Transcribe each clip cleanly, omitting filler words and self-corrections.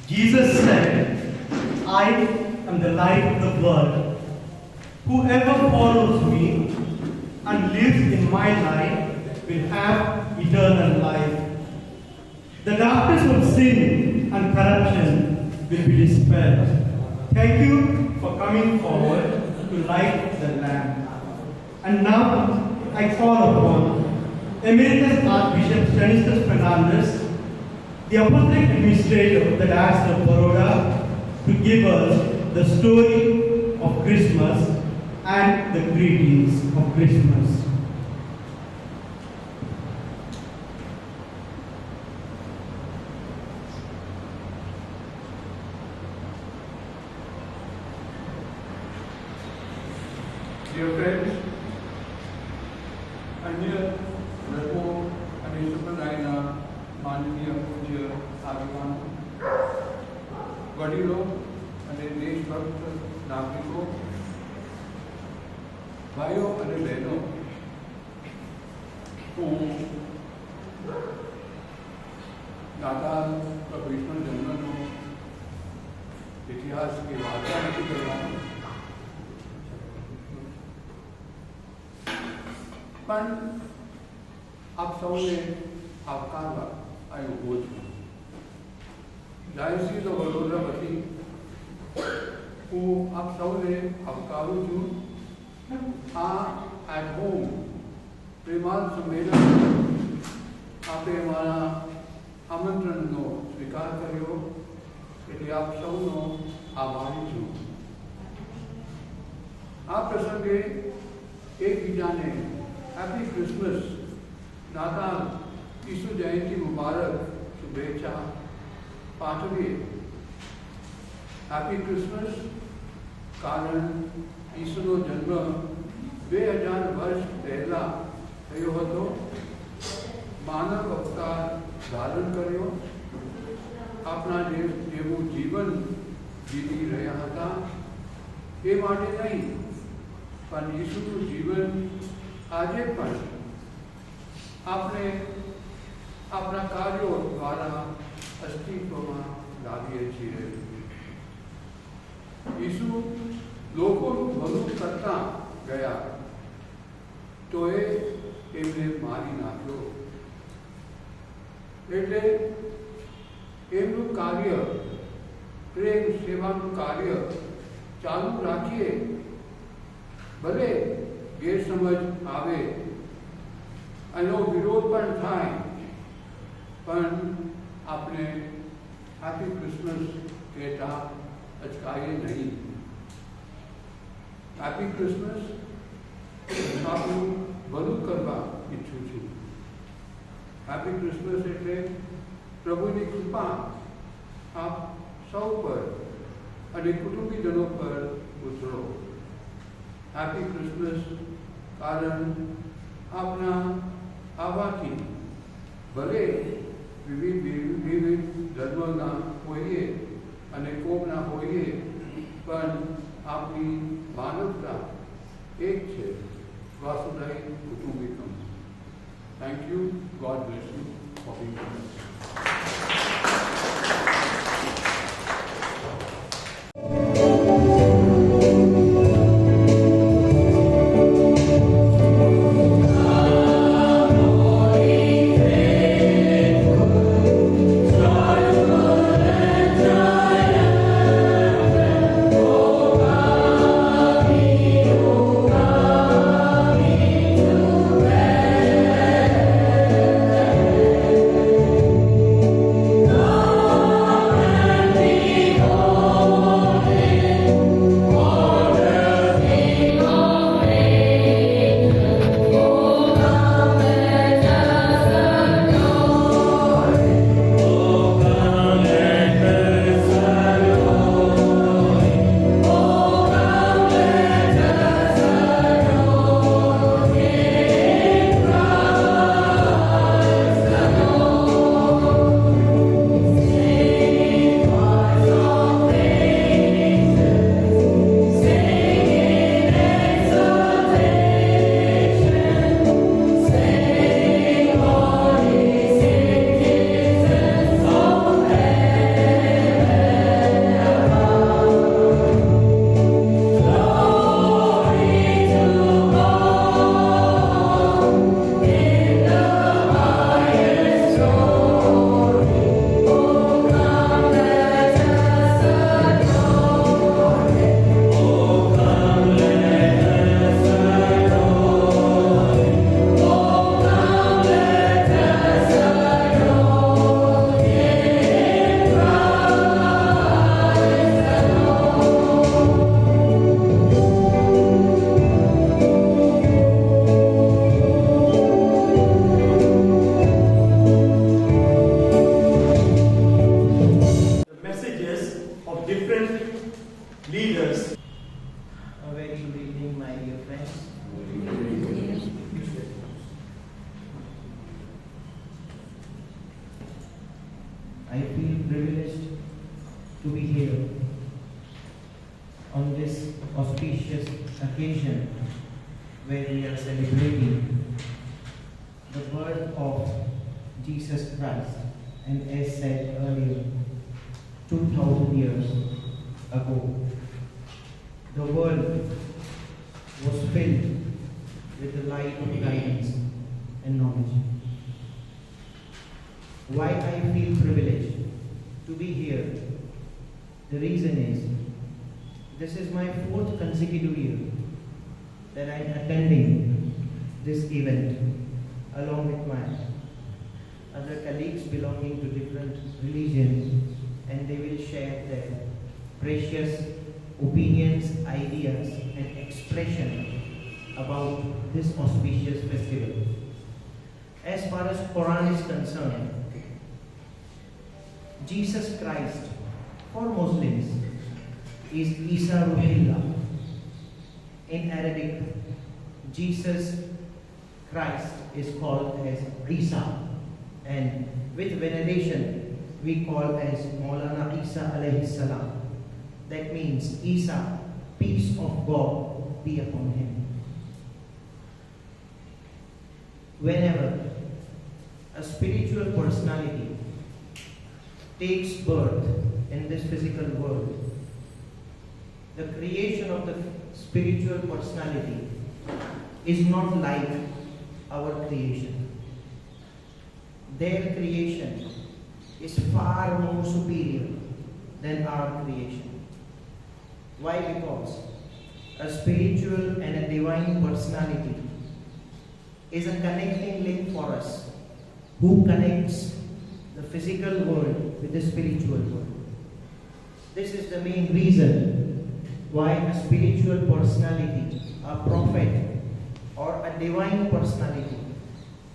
Jesus said, I am the light of the world. Whoever follows me and lives in my light will have eternal life. The darkness of sin and corruption will be dispelled. Thank you for coming forward to light the lamp. And now I call upon Emeritus Archbishop Stanislas Fernandes, the Apostolic Administrator of the Diocese of Baroda, to give us the story of Christmas and the greetings of Christmas. Dear friends, अन्य रखो અને સંપ્રદાયના માનનીય પૂજ્ય આગેવાનો, વડીલો અને દેશભક્ત નાગરિકો, ભાઈઓ અને બહેનો, હું દાદા પ્રભુ ઈશ્વર જન્મનો ઇતિહાસ કે વાર્તા નથી કરવાનો, પણ આપ સૌને આવકારવા અહીં ઊભો છું. ડાયોસીસ ઓફ વડોદરા વતી હું આપ સૌને આવકારું છું. આ એટ હોમ પ્રેમાલ સંમેલન આપે અમારા આમંત્રણનો સ્વીકાર કર્યો એટલે આપ સૌનો આભારી છું. આ પ્રસંગે એકબીજાને हैप्पी क्रिसमस, नाताल, ईसु जयंती मुबारक शुभेच्छा पाठवीए. हैप्पी क्रिसमस कारण ईसुनो जन्म 2000 वर्ष पहला थयो हतो. मानव अवतार धारण कर्यो, अपना जेवुं जीवन जीवी रह्या हता ए माटे नहीं, पण ईसुनुं जीवन આજે પણ આપણે આપણા કાર્યો દ્વારા અસ્તિત્વમાં લાવીએ છીએ. ઈસુ લોકોનું ભલું કરતા ગયા તો એમને મારી નાખ્યો. એટલે એમનું કાર્ય, પ્રેમ સેવાનું કાર્ય ચાલુ રાખીએ. ભલે ગેરસમજ આવે, એનો વિરોધ પણ થાય, પણ આપણે હેપી ક્રિસમસ કહેતા અચકાઈએ નહીં. હેપી ક્રિસમસ આપણું ભલું કરવા ઈચ્છું છું. હેપી ક્રિસમસ એટલે પ્રભુની કૃપા આપ સૌ પર અને કુટુંબીજનો પર ઉતરો. हैप्पी क्रिसमस कारण अपना आवाथी भले विविध विविध धर्मना होइए अने कोमना होइए, पण आपनी मानवता एक छे. वासुदेव कुटुंबिकम. Thank you. God bless you for being with us. I feel privileged to be here on this auspicious occasion where we are celebrating the birth of Jesus Christ, and as said earlier, 2000 years ago, the world was filled with the light of guidance and knowledge. Why I feel privileged to be here? The reason is, this is my fourth consecutive year that I am attending this event along with my other colleagues belonging to different religions, and they will share their precious opinions, ideas, and expression about this auspicious festival. As far as Quran is concerned, Jesus Christ for Muslims is Isa Ruhillah. In Arabic, Jesus Christ is called as Isa, and with veneration we call as Maulana Isa alayhi salam. That means Isa, peace of God be upon him. Whenever a spiritual personality takes birth in this physical world, the creation of the spiritual personality is not like our creation. Their creation is far more superior than our creation. Why? Because a spiritual and a divine personality is a connecting link for us, who connects the physical world with the spiritual world. This is the main reason why a spiritual personality, a prophet or a divine personality,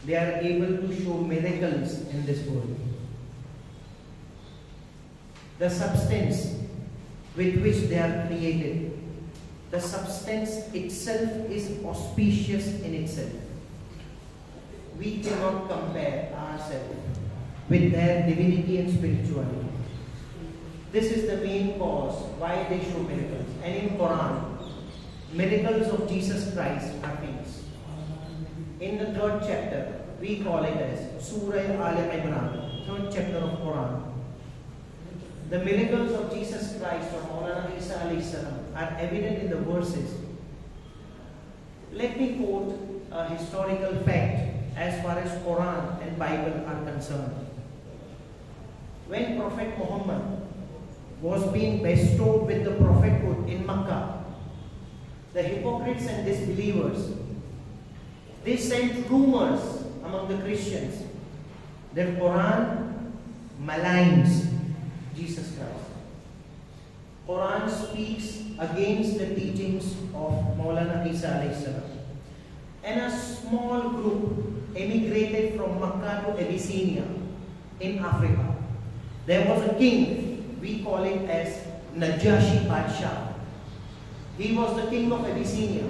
they are able to show miracles in this world. The substance with which they are created, the substance itself is auspicious in itself. We cannot compare ourselves with their divinity and spirituality. This is the main cause why they show miracles. And in Quran, miracles of Jesus Christ are famous. In the 3rd chapter, we call it as Surah Al-Imran, 3rd chapter of Quran. The miracles of Jesus Christ or Maulana Isa alayhi salam are evident in the verses. Let me quote a historical fact as far as Quran and Bible are concerned. When Prophet Muhammad was being bestowed with the prophethood in Makkah, the hypocrites and disbelievers, they sent rumors among the Christians that Quran maligns Jesus Christ. Quran speaks against the teachings of Maulana Isa alayhi salam. And a small group emigrated from Makkah to Abyssinia in Africa. There was a king, we call it as Najashi Badshah. He was the king of Abyssinia.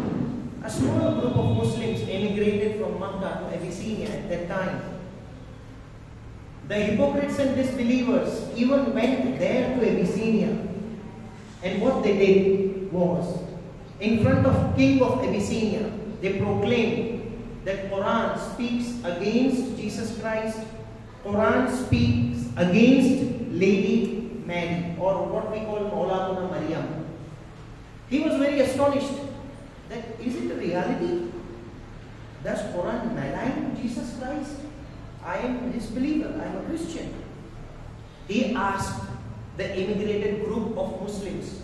A small group of Muslims emigrated from Makkah to Abyssinia at that time. The hypocrites and disbelievers even went there to Abyssinia, and what they did was, in front of king of Abyssinia, they proclaimed that Quran speaks against Jesus Christ, Quran speaks against Lady Mary, or what we call Maulatuna Maryam. He was very astonished that, is it a reality? Does Quran malign Jesus Christ? I am his believer, I am a Christian. He asked the immigrated group of Muslims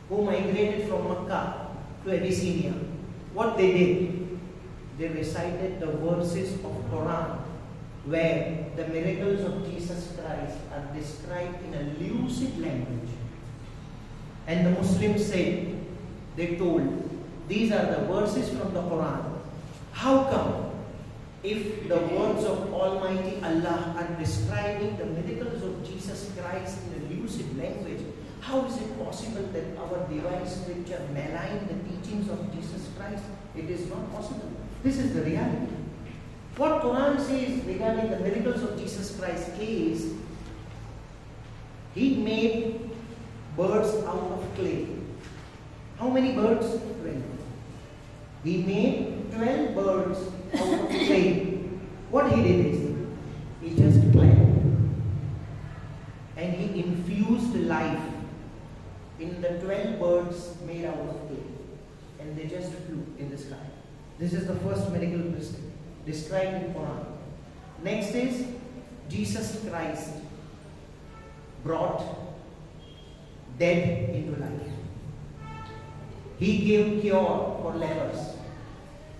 who migrated from Makkah to Abyssinia what they did. They recited the verses of Quran where the miracles of Jesus Christ are described in a lucid language. And the Muslims said, they told, these are the verses from the Quran. How come, if the words of Almighty Allah are describing the miracles of Jesus Christ in a lucid language, how is it possible that our divine scripture malign the teachings of Jesus Christ? It is not possible. This is the reality. What Quran says regarding the miracles of Jesus Christ is He made birds out of clay. How many birds? 12. He made 12 birds out of clay. What he did is, he just clapped. And he infused life in the 12 birds made out of clay. And they just flew in the sky. This is the first miracle described in Quran. Next is, Jesus Christ brought dead into life. He gave cure for lepers.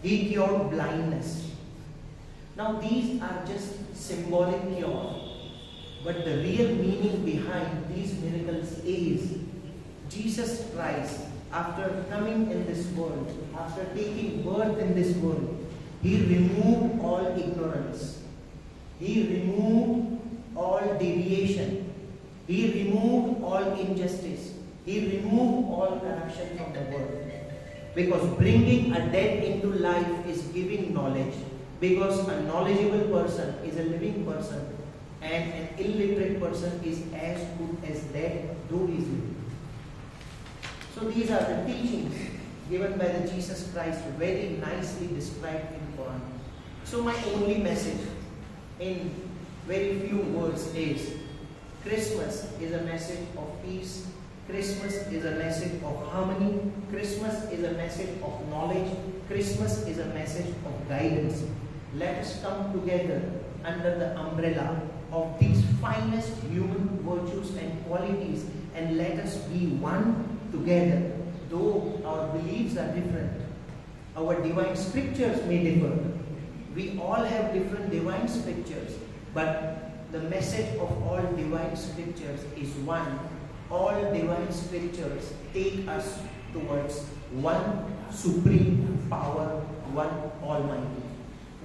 He cured blindness. Now these are just symbolic cure. But the real meaning behind these miracles is Jesus Christ, after coming in this world, after taking birth in this world, He removed all ignorance. He removed all deviation. He removed all injustice. He removed all corruption from the world. Because bringing a dead into life is giving knowledge. Because a knowledgeable person is a living person, and an illiterate person is as good as dead, though he is living. So these are the teachings given by the Jesus Christ, very nicely described in Quran. So my only message in very few words is, Christmas is a message of peace. Christmas is a message of harmony. Christmas is a message of knowledge. Christmas is a message of guidance. Let us come together under the umbrella of these finest human virtues and qualities, and let us be one together. Though our beliefs are different, our divine scriptures may differ. We all have different divine scriptures, but the message of all divine scriptures is one. All divine scriptures take us towards one supreme power, one almighty.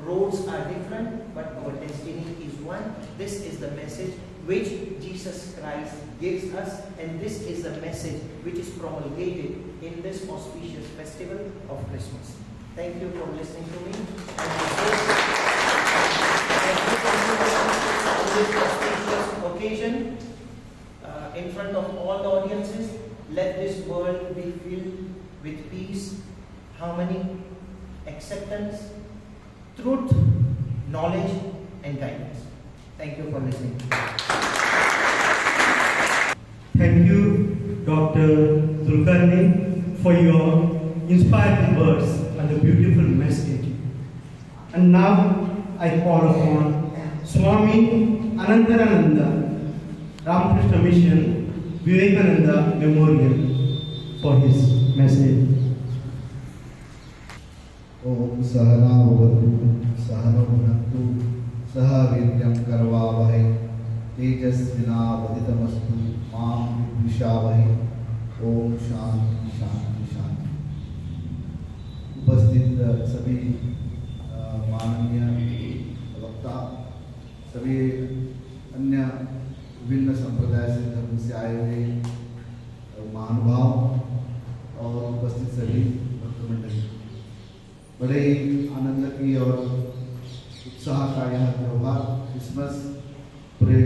Roads are different, but our destiny is one. This is the message which Jesus Christ gives us, and this is the message which is promulgated in this auspicious festival of Christmas. Thank you for listening to me. On this auspicious occasion, in front of all the audiences, let this world be filled with peace, harmony, acceptance, truth, knowledge, and guidance. Thank you for listening. Thank you, Dr. Zulkarnain, for your inspiring words and the beautiful message. And now I call upon Swami Anantarananda, Ramakrishna Mission, Vivekananda Memorial, for his message. ओम सहना भवतु सहनौ भुनक्तु सह वीर्यं करवावहै तेजस्विनावदितमस्तु मां विद्विषावहै। ओम शांति शांति शांति। उपस्थित सभी माननीय वक्ता, सभी अन्य विभिन्न संप्रदाय से धर्म से आए हुए महानुभाव और उपस्थित सभी भक्तमंडली, बड़े ही आनंद की और उत्साह का यह त्यौहार क्रिसमस पूरे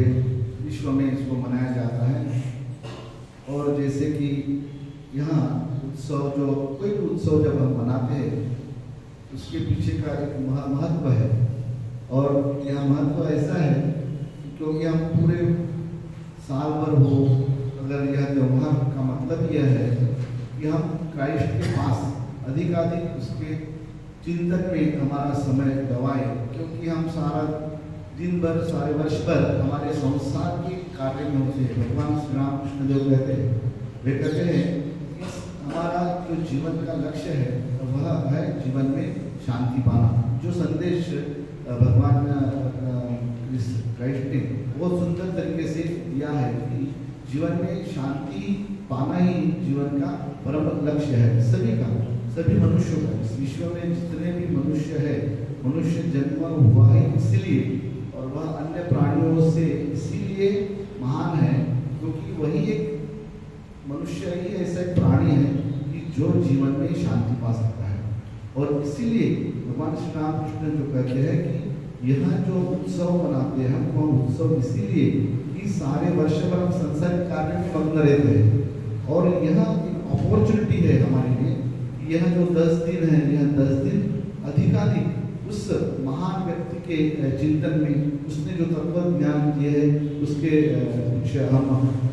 विश्व में इसको मनाया जाता है। और जैसे कि यहाँ उत्सव, जो कोई भी उत्सव जब हम मनाते हैं उसके पीछे का एक महत्व है, और यह महत्व ऐसा है क्योंकि हम पूरे साल भर हो, अगर यह त्यौहार का मतलब यह है कि हम क्राइस्ट के पास अधिकाधिक उसके चिंतन में हमारा समय गवाएं, क्योंकि हम सारा दिन भर, सारे वर्ष भर हमारे संसार के कार्य में होते हैं। भगवान श्री रामकृष्ण देव कहते हैं, वे कहते हैं कि हमारा जो जीवन का लक्ष्य है वह है जीवन में शांति पाना। जो संदेश भगवान क्राइस्ट ने बहुत सुंदर तरीके से दिया है कि जीवन में शांति पाना ही जीवन का परम लक्ष्य है सभी का, सभी मनुष्यों का। इस विश्व में जितने भी मनुष्य है, मनुष्य जन्म हुआ है इसलिए, और वह अन्य प्राणियों से इसीलिए महान है क्योंकि वही एक मनुष्य ही ऐसा एक प्राणी है कि जो जीवन में शांति पा सकता है। और इसीलिए भगवान श्री रामकृष्ण जो कहते हैं कि यहाँ जो उत्सव मनाते हैं हम, वो उत्सव इसीलिए कि सारे वर्ष भर हम संसारिक कार्य में मग्न रहते हैं और यहाँ एक अपॉर्चुनिटी है हमारे लिए। यह जो 10 दिन है, यह 10 दिन अधिकाधिक उस महान व्यक्ति के चिंतन में, उसने जो तत्व ज्ञान दिए है उसके कुछ हम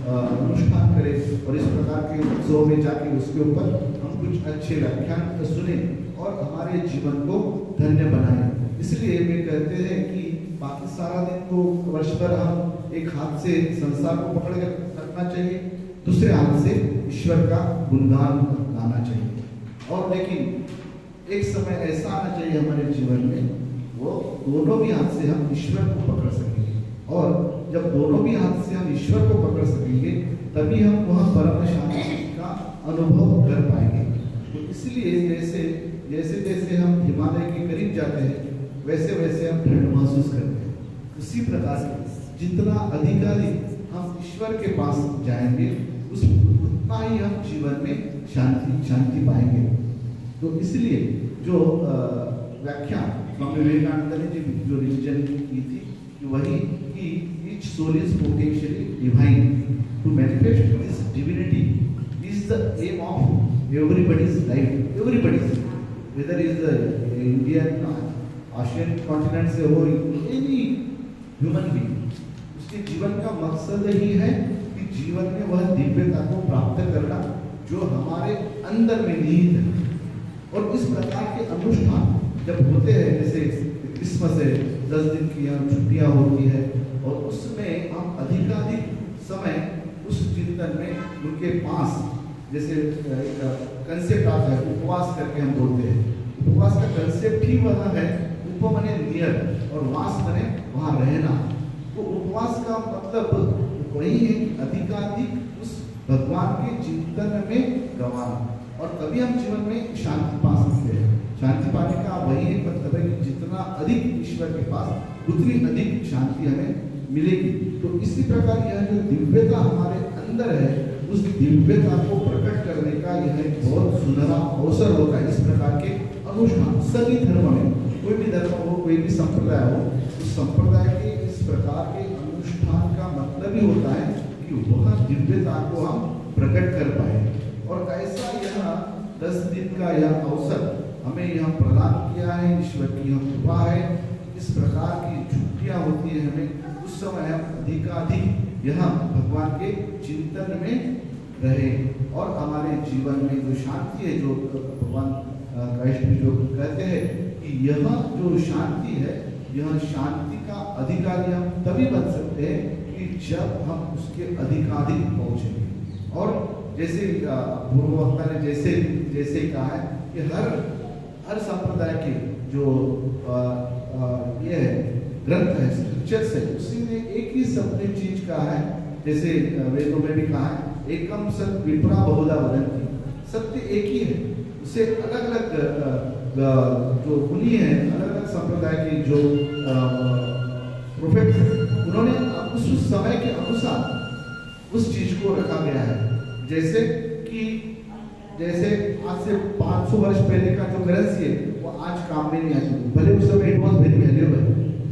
अनुष्ठान करें और इस प्रकार के उत्सव में जाके उसके ऊपर हम कुछ अच्छे व्याख्यान सुने और हमारे जीवन को धन्य बनाएं। इसलिए वे कहते हैं कि बाकी सारा दिन तो वर्ष भर हम एक हाथ से संसार को पकड़ कर रखना चाहिए, दूसरे हाथ से ईश्वर का गुणगान गाना चाहिए। और लेकिन एक समय ऐसा आना चाहिए हमारे जीवन में, वो दोनों भी हाथ से हम ईश्वर को पकड़ सकेंगे और जब दोनों भी हाथ से हम ईश्वर को पकड़ सकेंगे तभी हम वहाँ परम शांति का अनुभव कर पाएंगे। तो इसलिए जैसे जैसे हम हिमालय के करीब जाते हैं वैसे वैसे हम ठंड महसूस करते हैं। उसी प्रकार से जितना अधिकाधिक हम ईश्वर के पास जाएंगे उतना ही हम जीवन में शांति पाएंगे। तो इसलिए जो व्याख्या स्वामी विवेकानंद ने जो रिलीजन की थी कि वही कि each soul is potentially divine, to manifest this divinity is the aim of everybody's life. Everybody's, whether is the Indian Asian continent से हो एनी ह्यूमन बीइंग, उसके जीवन का मकसद ही है कि जीवन में वह दिव्यता को प्राप्त करना जो हमारे अंदर में निहित है। और इस प्रकार के अनुष्ठान जब होते हैं, जैसे क्रिसमस है, 10 दिन की यहाँ छुट्टियाँ होती है और उसमें हम अधिकाधिक समय उस चिंतन में उनके पास, जैसे एक कंसेप्ट आता है उपवास करके हम बोलते हैं। उपवास का कंसेप्ट ही वह है, उप मने नियर और वास मने वहाँ रहना। तो उपवास का मतलब वही है कि अधिकाधिक उस भगवान के चिंतन में गंवाना और तभी हम जीवन में शांति पा सकते हैं। शांति पाने का वही एक मतलब है कि जितना अधिक ईश्वर के पास उतनी अधिक शांति हमें मिलेगी। तो इसी प्रकार यह जो दिव्यता हमारे अंदर है उस दिव्यता को प्रकट करने का यह एक बहुत सुनहरा अवसर होता है। इस प्रकार के अनुष्ठान सभी धर्म में, कोई भी धर्म हो, कोई भी संप्रदाय हो, उस संप्रदाय के इस प्रकार के अनुष्ठान का मतलब ही होता है कि वह दिव्यता को हम प्रकट कर पाए। और ऐसा यह 10 दिन का यह अवसर हमें यह प्रदान किया है, ईश्वर की यह कृपा है। इस प्रकार की छुट्टियां होती है हमें, उस समय हम अधिकाधिक यहाँ भगवान के चिंतन में रहे और हमारे जीवन में जो शांति है, जो भगवान कृष्ण भी जो कहते हैं कि यह जो शांति है, यह शांति का अधिकारी हम तभी बन सकते हैं कि जब हम उसके अधिकाधिक पहुंचेंगे। और जैसे पूर्व वक्ता ने जैसे कहा है कि हर संप्रदाय के जो ये है ग्रंथ है, स्क्रिप्चर्स है, उसी में एक ही सबने चीज कहा है। जैसे वेदों में भी कहा है एकम सत विप्रा बहुधा वदन्ति, सत्य एक ही है। उसे अलग अलग जो मुनि है, अलग अलग संप्रदाय के जो प्रोफेट है, उन्होंने उस समय के अनुसार उस चीज को रखा गया है। जैसे आज से 500 वर्ष पहले का जो करेंसी है वो आज काम में नहीं आती, भले उस समय इट वॉज वेरी वैल्यूएबल,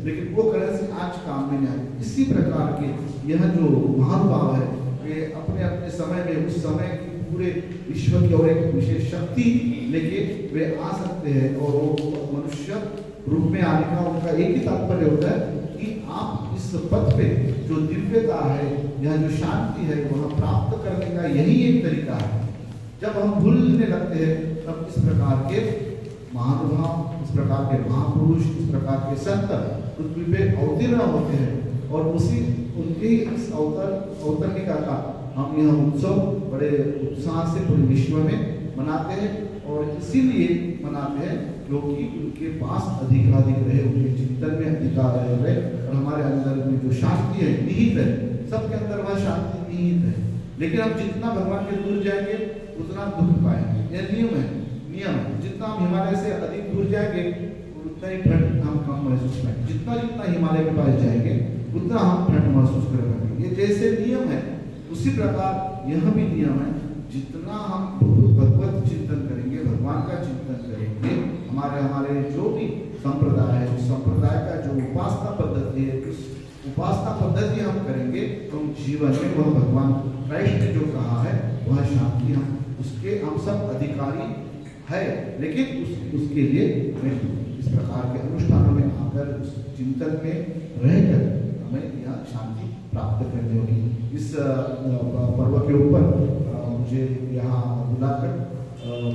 लेकिन वो करेंसी आज काम में नहीं आती। इसी प्रकार के यह जो महानुभाव है वे अपने अपने समय में उस समय की पूरे ईश्वर की और एक विशेष शक्ति लेके वे आ सकते हैं और वो मनुष्य रूप में आने का उनका एक ही तात्पर्य होता है कि आप इस पथ पे जो दिव्यता है, यह जो शांति है, वह प्राप्त करने का यही एक तरीका है। जब हम भूलने लगते हैं तब इस प्रकार के महानुभाव, इस प्रकार के महापुरुष, इस प्रकार के संत पृथ्वी पे अवतीर्ण होते हैं और उनके इस अवतरणिका का हम यह उत्सव बड़े उत्साह से पूरे विश्व में मनाते हैं। और इसीलिए मनाते हैं क्योंकि उनके पास अधिकाधिक रहे, उनके चिंतन में अधिकार रहे और हमारे अंदर में जो शांति है निहित है, सबके अंदर वह शांति निहित है। लेकिन हम जितना भगवान के दूर जाएंगे उतना दुख पाएंगे। यह नियम है। जितना हम हिमालय से अधिक दूर जाएंगे उतना ही ठंड हम कम महसूस करेंगे। जितना हिमालय के पास जाएंगे उतना हम ठंड महसूस कर पाएंगे। ये जैसे नियम है उसी प्रकार यह भी नियम है। जितना हम भगवत चिंतन करेंगे, भगवान का चिंतन करेंगे, हमारे जो भी संप्रदाय है, उस संप्रदाय का जो उपासना पद्धति है, उस उपासना पद्धति हम करेंगे तो हम जीवन में वह भगवान क्राइस्ट ने जो कहा है वह शांति हम सब अधिकारी है, लेकिन उसके लिए हमें इस प्रकार के अनुष्ठानों में आकर उस चिंतन में रहकर हमें यह शांति प्राप्त करनी होगी। इस पर्व के ऊपर मुझे यहाँ बुलाकर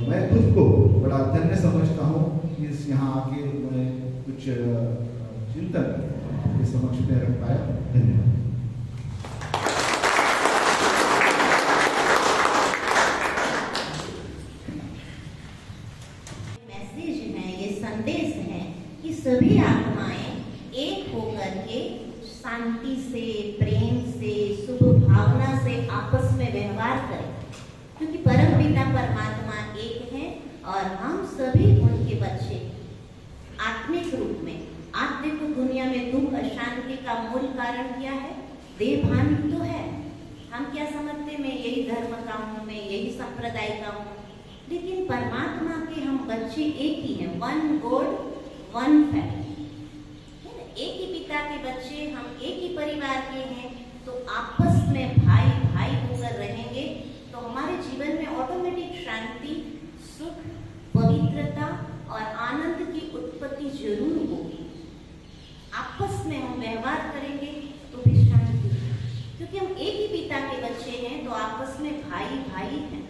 मैं खुद को बड़ा धन्य समझता हूँ कि इस यहाँ आके मैं कुछ चिंतन आपके समक्ष में रख पाया। धन्यवाद। मैसेज है, ये संदेश है कि सभी आत्माएं एक होकर के शांति से, प्रेम से, शुभ भावना से आपस में व्यवहार करें, क्योंकि परम पिता परमात्मा एक है और हम सभी उनके बच्चे। आत्मिक रूप में आप देखो, दुनिया में दुख अशांति का मूल कारण क्या है? देहभान तो है। हम क्या समझते, मैं यही धर्म का हूँ, मैं यही संप्रदाय का हूँ, लेकिन परमात्मा के हम बच्चे एक ही हैं। वन गॉड वन फैमिली, एक ही पिता के बच्चे, हम एक ही परिवार के हैं। तो आपस में भाई भाई होकर रहेंगे तो हमारे जीवन में ऑटोमेटिक शांति, सुख, पवित्रता और आनंद की उत्पत्ति जरूर होगी। आपस में हम व्यवहार करेंगे तो भी शांति, क्योंकि हम एक ही पिता के बच्चे हैं। तो आपस में भाई भाई हैं,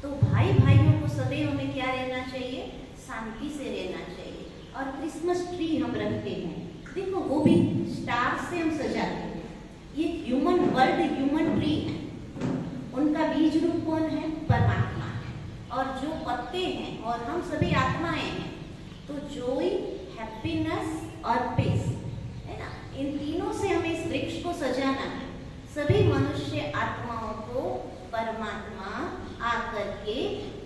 तो भाई भाइयों को सदैव हमें क्या रहना चाहिए? शांति से रहना चाहिए। और क्रिसमस ट्री हम रखते हैं, देखो वो भी स्टार से हम सजाते हैं। ये ह्यूमन वर्ल्ड ह्यूमन ट्री है, उनका बीज रूप कौन है? परमात्मा है। और जो पत्ते हैं और हम सभी आत्माएं हैं, तो जॉय, हैप्पीनेस और पीस है ना, इन तीनों से हमें इस वृक्ष को सजाना है। सभी मनुष्य आत्माओं को परमात्मा आकर के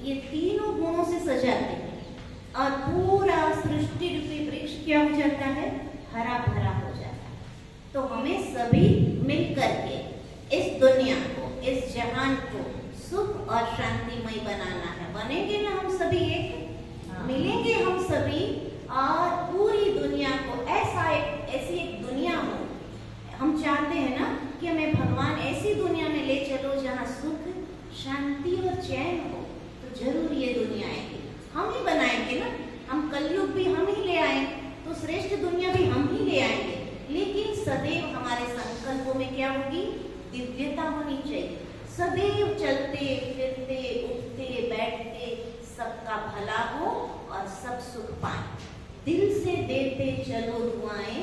ये तीनों गुणों से सजाते हैं और पूरा सृष्टि रूपी वृक्ष क्या हो जाता है? हरा भरा हो जाता है। तो हमें सभी मिलकर के इस दुनिया को, इस जहान को सुख और शांतिमय बनाना है। बनेंगे ना हम सभी एक? मिलेंगे हम सभी और पूरी दुनिया को ऐसी एक दुनिया हो। हम चाहते हैं ना कि हमें भगवान ऐसी दुनिया में ले चलो जहाँ सुख, शांति और चैन हो। तो जरूर ये दुनिया आएगी, हम ही बनाएंगे ना। हम कलयुग भी हम ही ले आए, तो श्रेष्ठ दुनिया भी हम ही ले आएंगे। लेकिन सदैव हमारे संकल्पों में क्या होगी? दिव्यता होनी चाहिए। सदैव चलते फिरते, उठते बैठते सबका भला हो और सब सुख पाए। दिल से देते चलो दुआएं,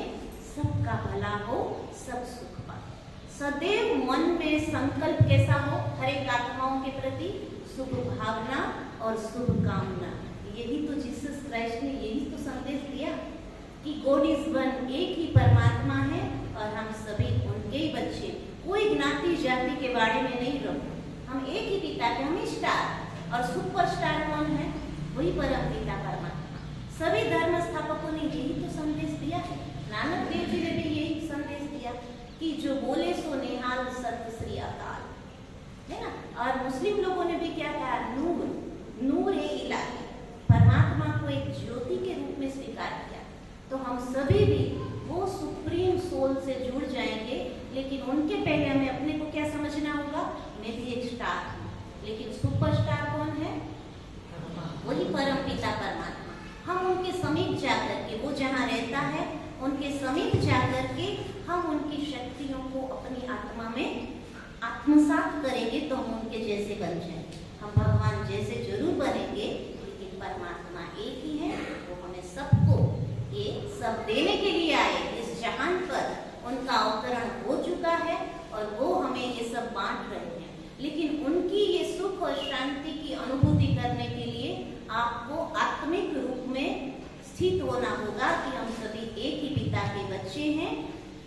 सबका भला हो, सब सुख पाए। सदैव मन में संकल्प कैसा हो? हर एक आत्माओं के प्रति शुभ भावना और शुभ कामना। यही तो जीसस क्राइस्ट ने यही तो संदेश दिया कि गॉड इज वन, एक ही परमात्मा है और हम सभी उनके ही बच्चे। कोई ज्ञाति जाति के बारे में नहीं रहो, हम एक ही पिता के, हम स्टार। और सुपरस्टार कौन है? वही परम पिता परमात्मा। सभी धर्म स्थापकों ने यही तो संदेश दिया है। नानक देव जी ने भी यही संदेश दिया कि जो बोले सो निहाल सत श्री अकाल, है ना। और मुस्लिम लोगों ने भी क्या कहा? नूर, नूर है इलाही। परमात्मा को एक ज्योति के रूप में स्वीकार किया। तो हम सभी भी वो सुप्रीम सोल से जुड़ जाएंगे, लेकिन उनके पहले हमें अपने को क्या समझना होगा? मैं भी एक स्टार हूँ, लेकिन सुपरस्टार कौन है? वही परम पिता परमात्मा। हम उनके समीप जाकर के, वो जहाँ रहता है उनके समीप जाकर के हम उनकी शक्तियों को अपनी आत्मा में आत्मसात करेंगे, तो हम उनके जैसे बन जाएंगे। हम भगवान जैसे जरूर बनेंगे, लेकिन परमात्मा एक ही है। वो हमें सबको ये सब देने के लिए आए इस जहान पर। उनका अवतरण हो चुका है और वो हमें ये सब बांट रहे हैं। लेकिन उनकी ये सुख और शांति की अनुभूति करने के लिए आपको आत्मिक रूप में स्थित होना होगा कि हम सभी एक ही पिता के बच्चे हैं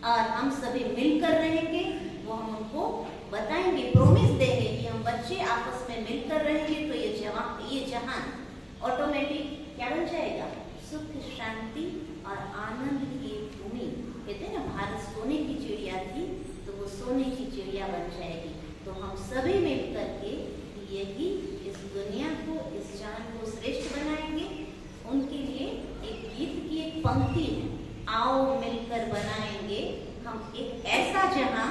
और हम सभी मिलकर रहेंगे। वो हम उनको बताएंगे, प्रोमिस देंगे कि हम बच्चे आपस में मिलकर रहेंगे, तो ये जहान ऑटोमेटिक क्या बन जाएगा? सुख, शांति और आनंद की भूमि। कहते हैं ना, भारत सोने की चिड़िया थी, तो वो सोने की चिड़िया बन जाएगी। तो हम सभी मिल करके यही इस दुनिया को, इस जहान को श्रेष्ठ बनाएंगे। उनके लिए एक गीत पंक्ति है, आओ मिलकर बनाएंगे हम एक ऐसा जहां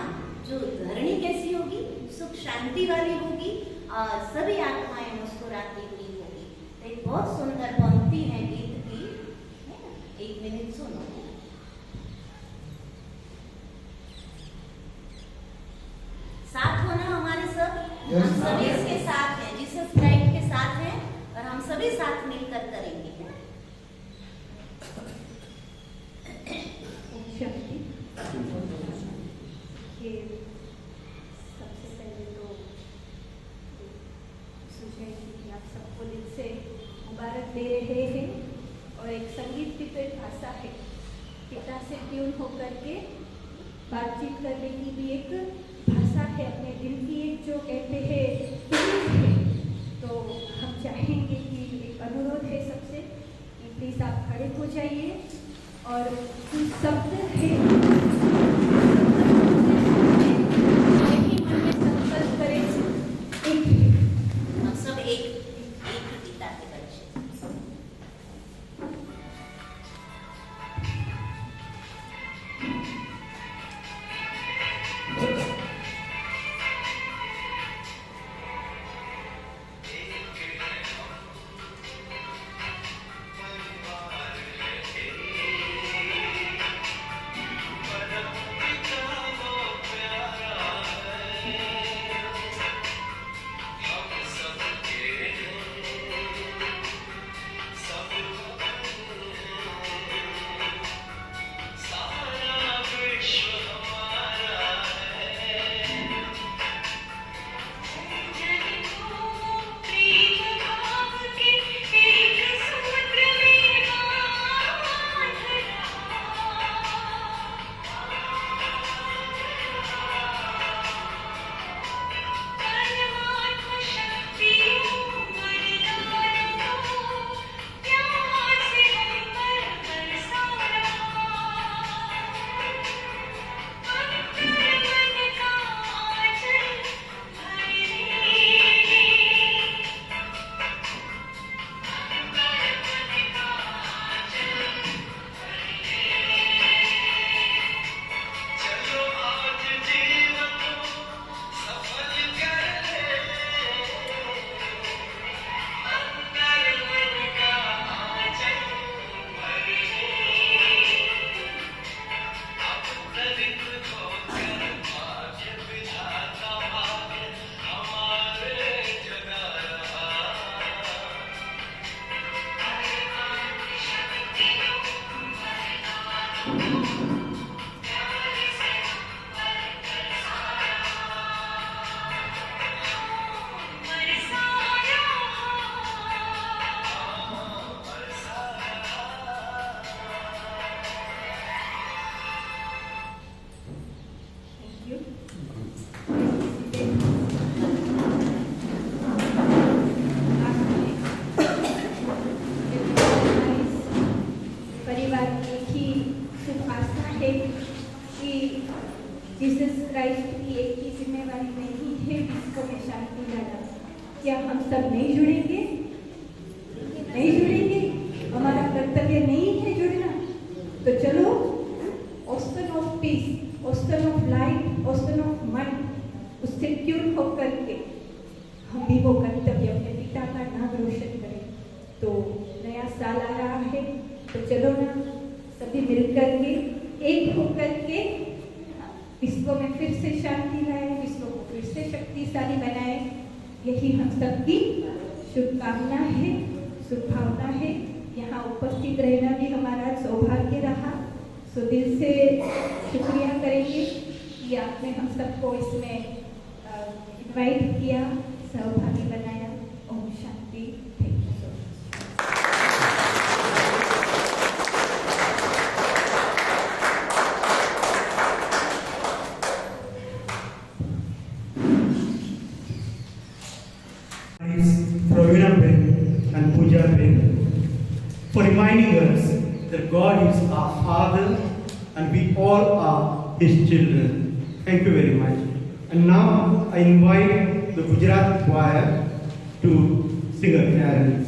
जो धरणी कैसी होगी, सुख शांति वाली होगी और सभी आत्माएं मुस्कुराती हुई होगी। तो एक बहुत सुंदर पंक्ति है गीत की, है ना? एक मिनट सुनो। साथ होना हमारे सब, Yes, हम ma'am. सभी इसके साथ हैं, जीसस क्राइस्ट के साथ हैं और हम सभी साथ मिलकर करेंगे। शांति। ये सबसे पहले तो सुझाव कि आप सबको दिल से मुबारक दे रहे हैं और एक संगीत की तो एक भाषा है, पिता से ट्यून होकर के बातचीत करने की भी एक भाषा है, अपने दिल की एक जो कहते हैं फीलिंग है। तो हम चाहेंगे कि एक अनुरोध है सबसे कि प्लीज़ आप खड़े हो जाइए और कुछ शब्द है यही मन में संकल्प करें, एक है। हम सब एक ही पिता के बच्चे। परिवार की एक ही शुभ आशा है कि जीसस क्राइस्ट की एक ही जिम्मेवारी नहीं है विश्व में शांति लाना। क्या हम सब नहीं जुड़ेंगे? नहीं जुड़ेंगे? हमारा कर्तव्य नहीं है जुड़ना? तो चलो, ocean of peace, ocean of light, ocean of mind, उससे ट्यून होकर के हम भी वो कर्तव्य अपने पिता का नाम रोशन करें। तो नया साल आ रहा है, तो चलो ना सभी मिलकर के एक होकर के विश्व में फिर से शांति लाए, विश्व को फिर से शक्तिशाली बनाए। यही हम सबकी शुभकामना है, शुभभावना है। यहाँ उपस्थित रहना भी हमारा सौभाग्य रहा। सो दिल से शुक्रिया करेंगे कि आपने हम सबको इसमें इनवाइट किया, सहभागी बनाया। ओम शांति। Thank you so much. Pravina Ben and Pooja Ben for reminding us that God is our Father and we all are His children. Thank you very much. And now I invite the Gujarat choir to sing a carol.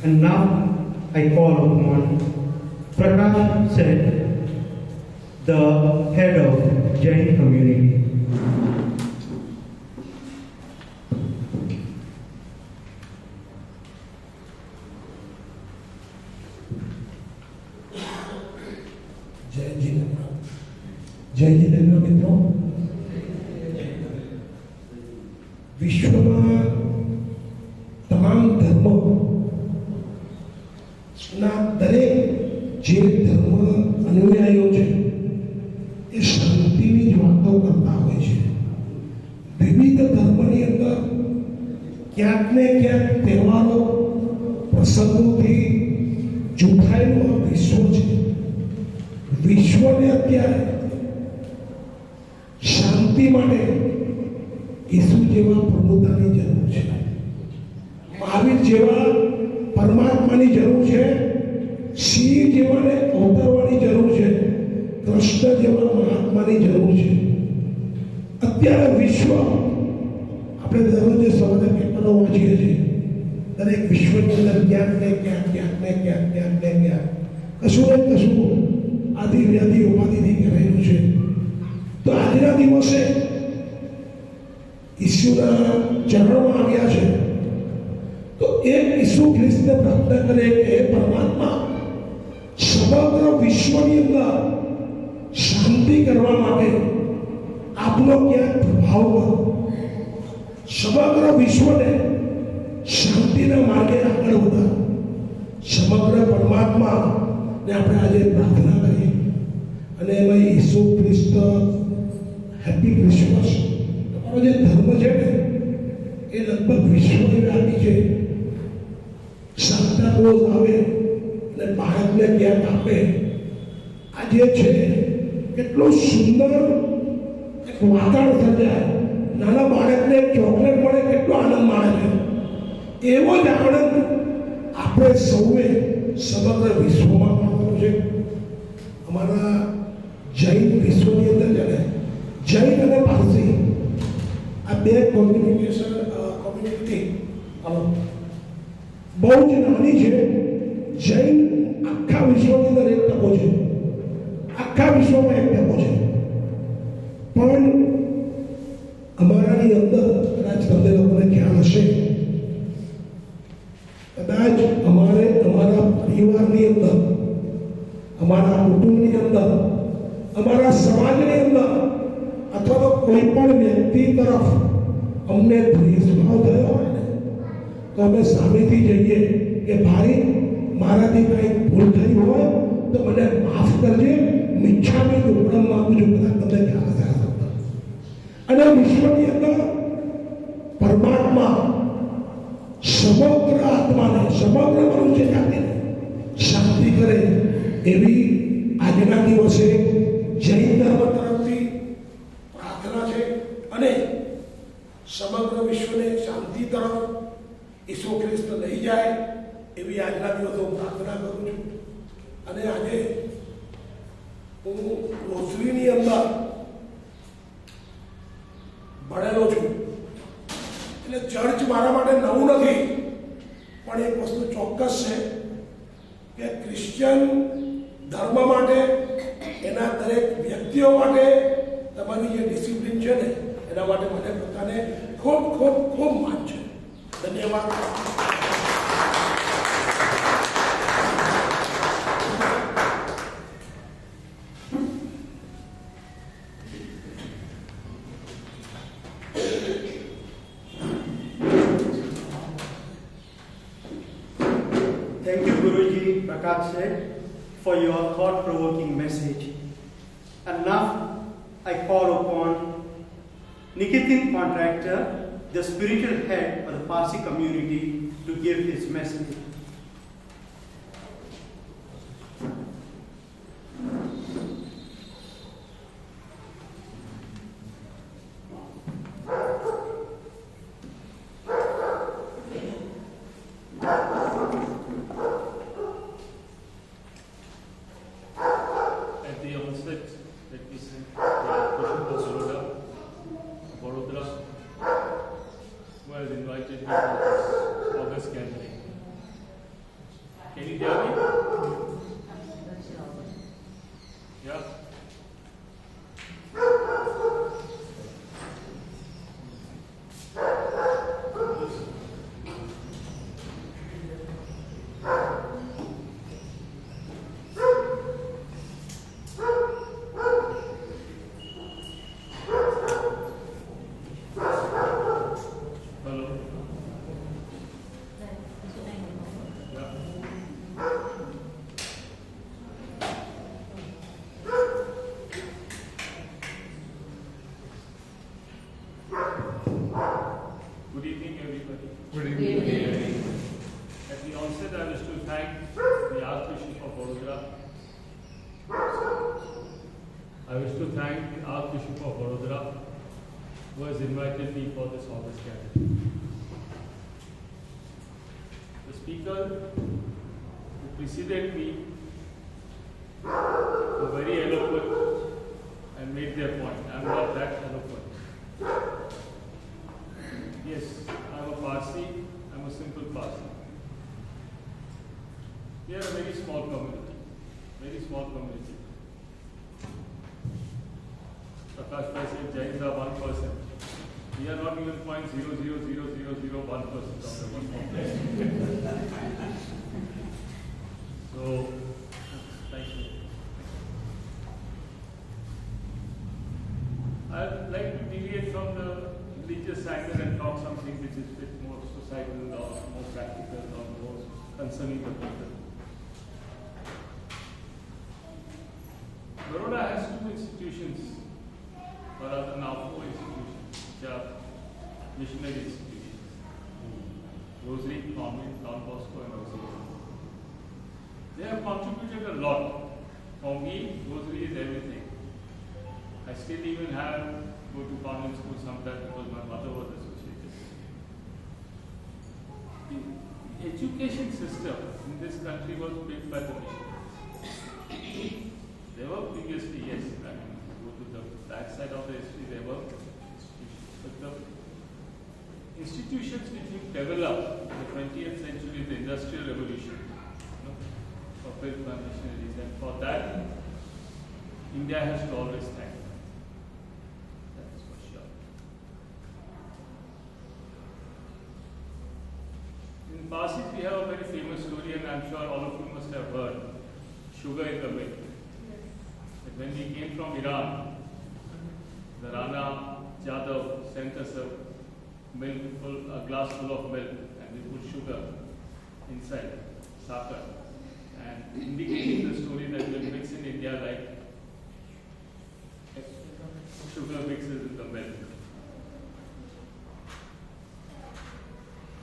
And now I call upon Prakash Seth, the head of Jain community. जय जिनेन्द्र मित्रों, विश्वમાં તમામ ધર્મો ના દરેક જે ધર્મ અનુયાયીઓ છે એ શાંતિની જ વાતો કરતા હોય છે. વિવિધ ધર્મની અંદર ક્યાંક ને ક્યાંક તહેવારો પ્રસંગોથી ચૂંટાયેલું આ વિશ્વ છે. વિશ્વને અત્યારે શાંતિ શાંતિ માટે ઈસુ જેવા પ્રભુતાની જરૂર છે, મહાવીર જેવા પરમાત્માની જરૂર છે, સિંહ જેવાને અવતરવાની જરૂર છે, કૃષ્ણ જેવા મહાત્માની જરૂર છે. અત્યારે વિશ્વ આપણે દરરોજ સવારે પેપરો વાંચીએ છીએ, દરેક વિશ્વની અંદર ક્યાંક ને ક્યાંક કશું ને કશું આદિ વ્યાધિ ઉપાધિથી રહેલું છે. તો આજના દિવસે ઈસુના ચરણમાં આવ્યા છે. તો એક ઈસુ ખ્રિસ્તને પ્રાર્થના કરે કે હે પરમાત્મા, સમગ્ર વિશ્વની અંદર શાંતિ કરવા માટે આપનો ક્યાંક પ્રભાવ કરો. સમગ્ર વિશ્વને શાંતિના માર્ગે આગળ વધારો. સમગ્ર પરમાત્મા ને આપણે આજે પ્રાર્થના કરીએ અને એમાં ઈસુ ખ્રિસ્ત હેપી ક્રિસમસ. તમારો જે ધર્મ છે ને એ લગભગ વિશ્વવ્યાપી છે. સાન્તા ક્લોઝ આવે અને બાળકને ક્યાંક આપે, આ જે છે કેટલું સુંદર એક વાતાવરણ સર્જાય. નાના બાળકને ચોકલેટ મળે કેટલો આનંદ માણે છે, એવો જ આનંદ આપણે સૌએ સમગ્ર વિશ્વમાં માણવાનો છે. અમારા જૈન વિશ્વની અંદર છે ને, જૈન અને પારસી આ બે કોમ્યુનિટી બહુ જ નાની છે. જૈન આખા વિશ્વની અંદર 1% છે, આખા વિશ્વમાં 1% છે. પણ અમારાની અંદર કદાચ તમને લોકોને ખ્યાલ હશે, કદાચ અમારે અમારા પરિવારની અંદર, અમારા કુટુંબની અંદર, અમારા સમાજની અંદર અથવા તો કોઈ પણ વ્યક્તિ તરફ અમને દ્વેષભાવ થયો હોય ને, તો અમે સામેથી જઈએ કે ભાઈ મારાથી કંઈક ભૂલ થઈ હોય તો મને માફ કરજે, મિચ્છામી દુક્કડમ માંગુ છું. કદાચ તમને ખ્યાલ હશે. અને વિશ્વની અંદર પરમાત્મા સમગ્ર આત્માને, સમગ્ર મનુષ્ય જાતિને શાંતિ કરે એવી આજના દિવસે જૈન ધર્મ તરફથી પ્રાર્થના છે. અને સમગ્ર વિશ્વને શાંતિ તરફ ઈસુ ખ્રિસ્ત લઈ જાય એવી આજના દિવસે હું પ્રાર્થના કરું છું. અને આજે હું રોસરીની અંદર ભણેલો છું, એટલે ચર્ચ મારા માટે નવું નથી. પણ એક વસ્તુ ચોક્કસ છે કે ક્રિશ્ચિયન ધર્મ માટે, એના દરેક વ્યક્તિઓ માટે તમારી જે ડિસિપ્લિન છે ને, એના માટે મને પોતાને ખૂબ ખૂબ ખૂબ માન છે. ધન્યવાદ. Thank you, Guruji Prakash Seth, for your thought-provoking message. And now I call upon Nikitin Contractor, the spiritual head of the Parsi community, to give his message. At the onset, let me say, Bishop of Baroda, who has invited me for this August gathering. Can you hear me? Yeah? Hello? Yeah. Good evening, everybody. Good evening. At the onset, I wish to thank the Archbishop of Baroda. I wish to thank the Archbishop of Baroda who has invited me for this August gathering. The speaker who preceded me were very eloquent and made their point. I am not that eloquent. Yes, I am a Parsi, I am a simple Parsi. We are a very small community, very small community. Prakash Bhai said Jains are 1%. We are not even 0.00001% of the 1%. So, thank you. I'd like to deviate from the religious angle and talk something which is a bit more societal or more practical or more concerning the people. Baroda has two institutions, or rather now 4 institutions, which are missionary institutions. Rosary, Convent, Don Bosco and Auxiliary. They have contributed a lot. For me, Rosary is everything. I still even go to convent school sometimes because my mother was associated. The education system in this country was built by the missionaries. There were previously, yes, I mean, go to the back side of the history, there were institutions. But the institutions which we developed in the 20th century, the Industrial Revolution, were built by missionaries, and for that, India has to always thank. That's for sure. In Parsis, we have a very famous story, and I'm sure all of you must have heard, sugar in the milk. When we came from Iran, the Rana Jadhav sent us a glass full of milk, and we put sugar inside, sakar, and indicating the story that we mix in India like sugar mixes in the milk.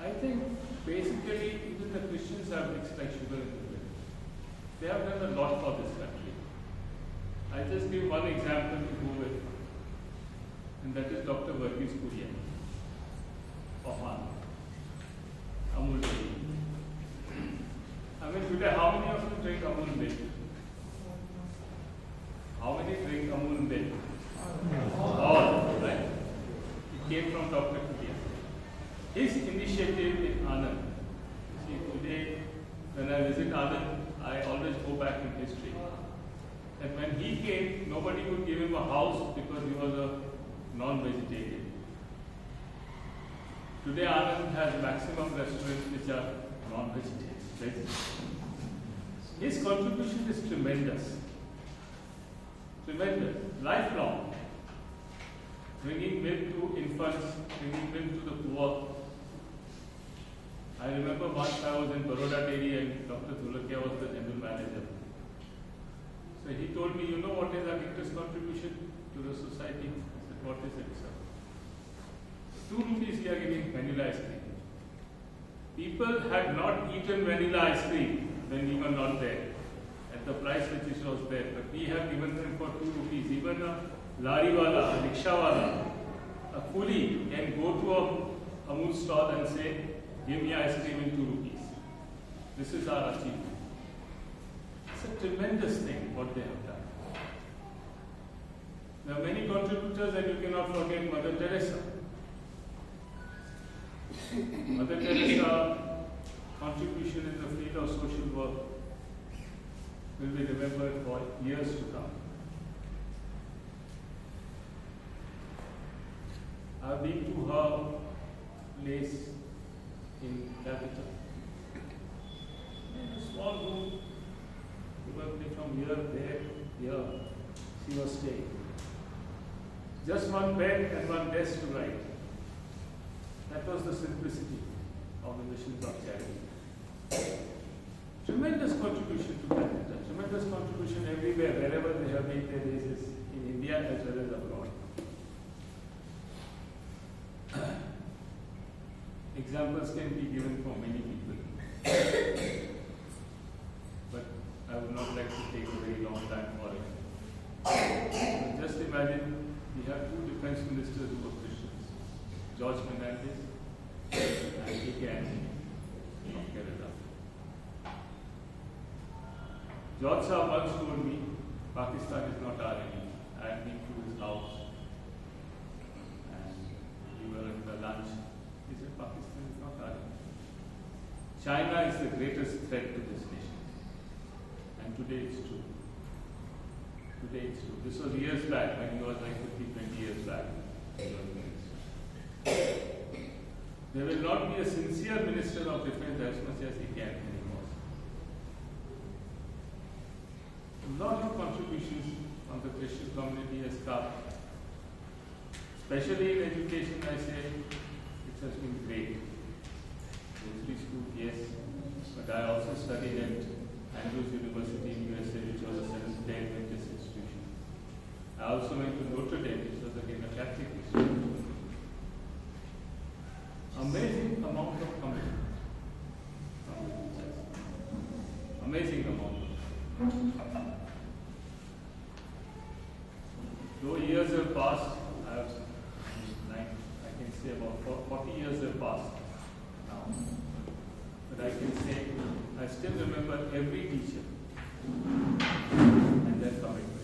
I think basically even the Christians have mixed like sugar in the milk. They have done a lot for this country. I just give one example to go with, and that is Dr. Verghese Kurian of Amul Dairy. I mean, today, how many of you drink Amul milk? How many drink Amul milk? All, right? It came from Dr. Kurian. His initiative in Anand. See, today, when I visit Anand, I always go back in history. And when he came, nobody could give him a house because he was a non-vegetarian. Today, Anand has maximum restaurants which are non-vegetarian. His contribution is tremendous. Tremendous. Lifelong. Bringing milk to infants, bringing milk to the poor. I remember once I was in Baroda Dairy and Dr. Dhulakia was the general manager. So he told me, you know what is our greatest contribution to the society? I said, what is it, sir? 2 rupees we are giving vanilla ice cream. People had not eaten vanilla ice cream when we were not there, at the price which was there. But we have given them for 2 rupees. Even a lariwala, a rickshawala, a coolie can go to a Amul stall and say, give me ice cream in 2 rupees. This is our achievement. It's a tremendous thing what they have done. There are many contributors, and you cannot forget Mother Teresa. Mother Teresa's contribution in the field of social work will be remembered for years to come. I have been to her place in Calcutta. In a small room, probably from here, there, here, she was staying. Just one bed and one desk to write. That was the simplicity of the missions of charity. Tremendous contribution to Calcutta, tremendous contribution everywhere, wherever they have made their bases, in India as well as abroad. Examples can be given for many people. But I would not like to take a very long time for it. But just imagine we have 2 defense ministers who were Christians. George Fernandez, and A.K. Antony of Canada. George Sahab once told me, Pakistan is not our enemy. I had been to his house and we were at the lunch. He said, Pakistan is not our enemy. China is the greatest threat to this nation. And today it's true. Today it's true. This was years back, when he was like 15, 20 years back. There will not be a sincere Minister of Defense as much as he can anymore. A lot of contributions from the Christian community has come. Especially in education, I say, it has been great. Military school, yes, but I also studied at Andrews University in USA, which was a Seventh-day Adventist institution. I also went to Notre Dame, which was again a Catholic institution. Amazing amount of commitment. Amazing amount. Though years have passed, I can say about 40 years have passed now. But I can say I still remember every teacher and their commitment.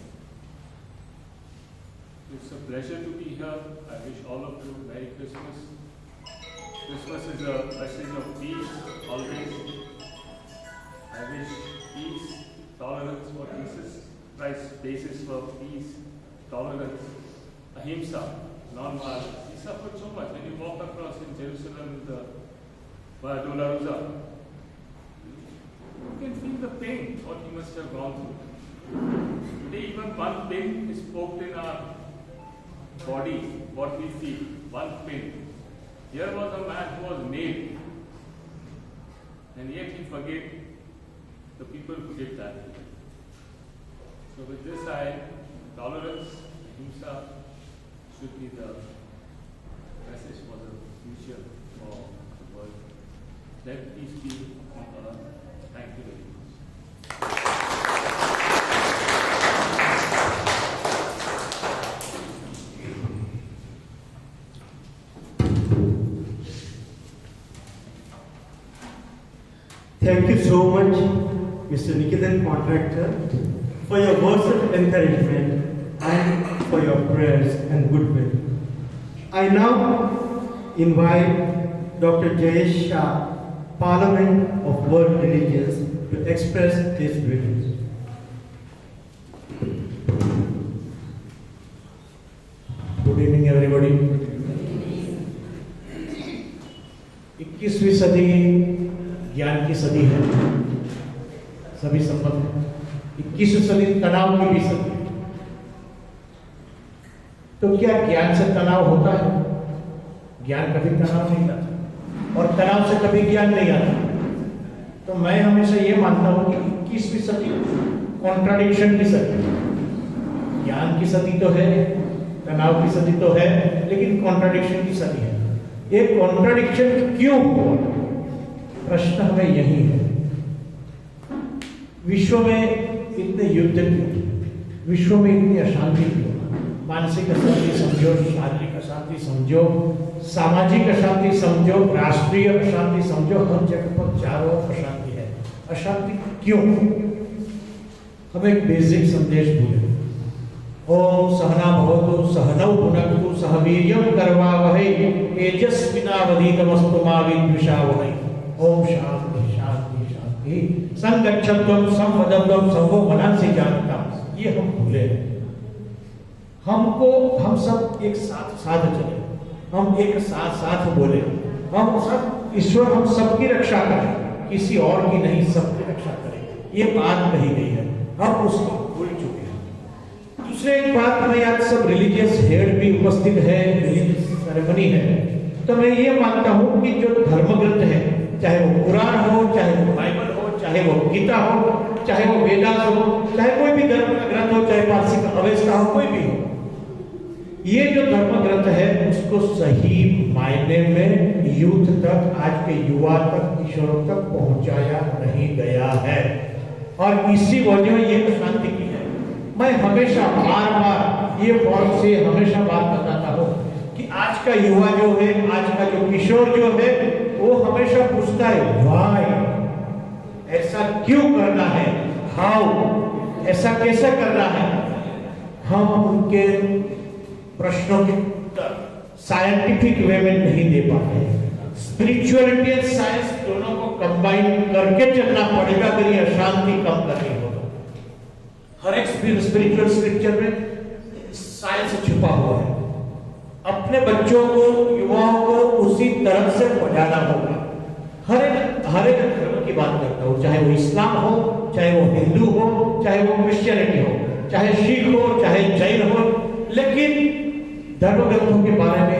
It's a pleasure to be here. I wish all of you Merry Christmas. Christmas is a message of peace, always. I wish peace, tolerance, for Jesus Christ's basis for peace, tolerance, ahimsa, non-violence. He suffered so much. When you walk across in Jerusalem with the Via Dolorosa, you can feel the pain, what he must have gone through. Today, even one pin is poked in our body, what we feel, one pin. Here was a man who was nailed, and yet he forgave the people who did that. So with this, tolerance, ahimsa should be the message for the future for the world. Let peace be on earth. Thank you very much. Thank you so much, Mr. Nikitan Contractor, for your words of encouragement and for your prayers and goodwill. I now invite Dr. Jayesh Shah, Parliament of World Religions, to express his views. Good evening, everybody. 21वीं सदी ज्ञान की सदी है, सभी सम्मत है। 21वीं सदी तनाव की भी सदी है। तो क्या ज्ञान से तनाव होता है? ज्ञान कभी तनाव नहीं लाता और तनाव से कभी ज्ञान नहीं आता। तो मैं हमेशा ये मानता हूं कि 21वीं सदी कॉन्ट्राडिक्शन की सदी है। ज्ञान की सदी तो है, तनाव की सदी तो है, लेकिन कॉन्ट्राडिक्शन की सदी है। ये कॉन्ट्राडिक्शन क्यों हुआ? प्रश्न हमें यही है। विश्व में इतने युद्ध क्यों? विश्व में इतनी अशांति क्यों? मानसिक अशांति समझो, शारीरिक अशांति समझो, सामाजिक अशांति समझो, राष्ट्रीय अशांति समझो, हर जगह पर चारों अशांति है। अशांति क्यों? हम एक बेसिक संदेश भूले। ओम सहना भवतु सहनौ भुनक्तु सह वीर्यं करवावहै तेजस्विनावधीतमस्तु मा विद्विषावहै। ओम शांति शांति शांति। संगच्छध्वं संवदध्वं सर्वो मनांसि जानताम्। ये हम भूले हैं। हमको हम सब एक साथ साथ चले, हम एक साथ साथ बोले, हम सब ईश्वर हम सबकी रक्षा करें, किसी और की नहीं, सबकी रक्षा करें। ये बात कही गई है, हम उसको भूल चुके हैं। दूसरे एक बात में, आज सब रिलीजियस हेड भी उपस्थित है, रिलीजियस सेरेमनी है, तो मैं ये मानता हूँ कि जो धर्म ग्रंथ है, चाहे वो कुरान हो, चाहे वो बाइबल हो, चाहे वो गीता हो, चाहे वो वेदास हो, चाहे कोई भी धर्म का ग्रंथ हो, चाहे पारसी का अवेस्ता हो, कोई भी हो, ये जो धर्म ग्रंथ है उसको सही मायने में यूथ तक, आज के युवा तक, किशोरों तक पहुंचाया नहीं गया है और इसी वजह ये अशांति की है। मैं हमेशा बार बार ये फॉर्म से हमेशा बात बताता हूँ कि आज का युवा जो है, आज का जो किशोर जो है, वो हमेशा पूछता है व्हाई, ऐसा क्यों करना है, हाउ, ऐसा कैसे करना है। हम उनके प्रश्नों के उत्तर साइंटिफिक वे में नहीं दे पाते। स्पिरिचुअलिटी एंड साइंस दोनों को कंबाइन करके चलना पड़ेगा अगर ये अशांति कम करनी हो तो। हर एक स्पिरिचुअल स्क्रिप्चर में साइंस छुपा हुआ है। अपने बच्चों को, युवाओं को उसी तरह से पढ़ाना होगा। हर एक धर्म की बात करता हूँ, चाहे वो इस्लाम हो, चाहे वो हिंदू हो, चाहे वो क्रिश्चियनिटी हो, चाहे सिख हो, चाहे जैन हो, लेकिन धर्म ग्रंथों के बारे में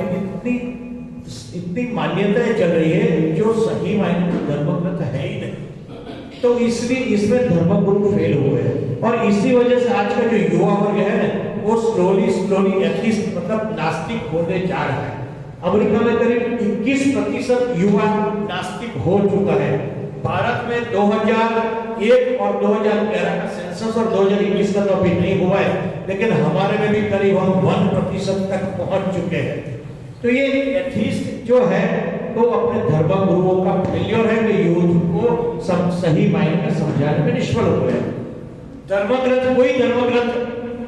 इतनी मान्यताएं चल रही है जो सही मायने में धर्म ग्रंथ है ही नहीं। तो इसलिए इसमें धर्मगुरु फेल हुए हैं और इसी वजह से आज का जो युवा वर्ग है ना, वो स्लोली एथीस्ट मतलब नास्तिक होने जा रहा है। अमेरिका में करीब 21% युवा नास्तिक हो चुका है। भारत में 2001 और 2011 का सेंसस और 2021 का तो अभी नहीं हुआ है, लेकिन हमारे में भी करीब हम 1% तक पहुंच चुके हैं। तो ये एथीस्ट जो है तो अपने धर्म गुरुओं का फेलियर है कि यूथ को सही मायने में समझाने में निष्फल हुए हैं। धर्मग्रंथ, कोई धर्मग्रंथ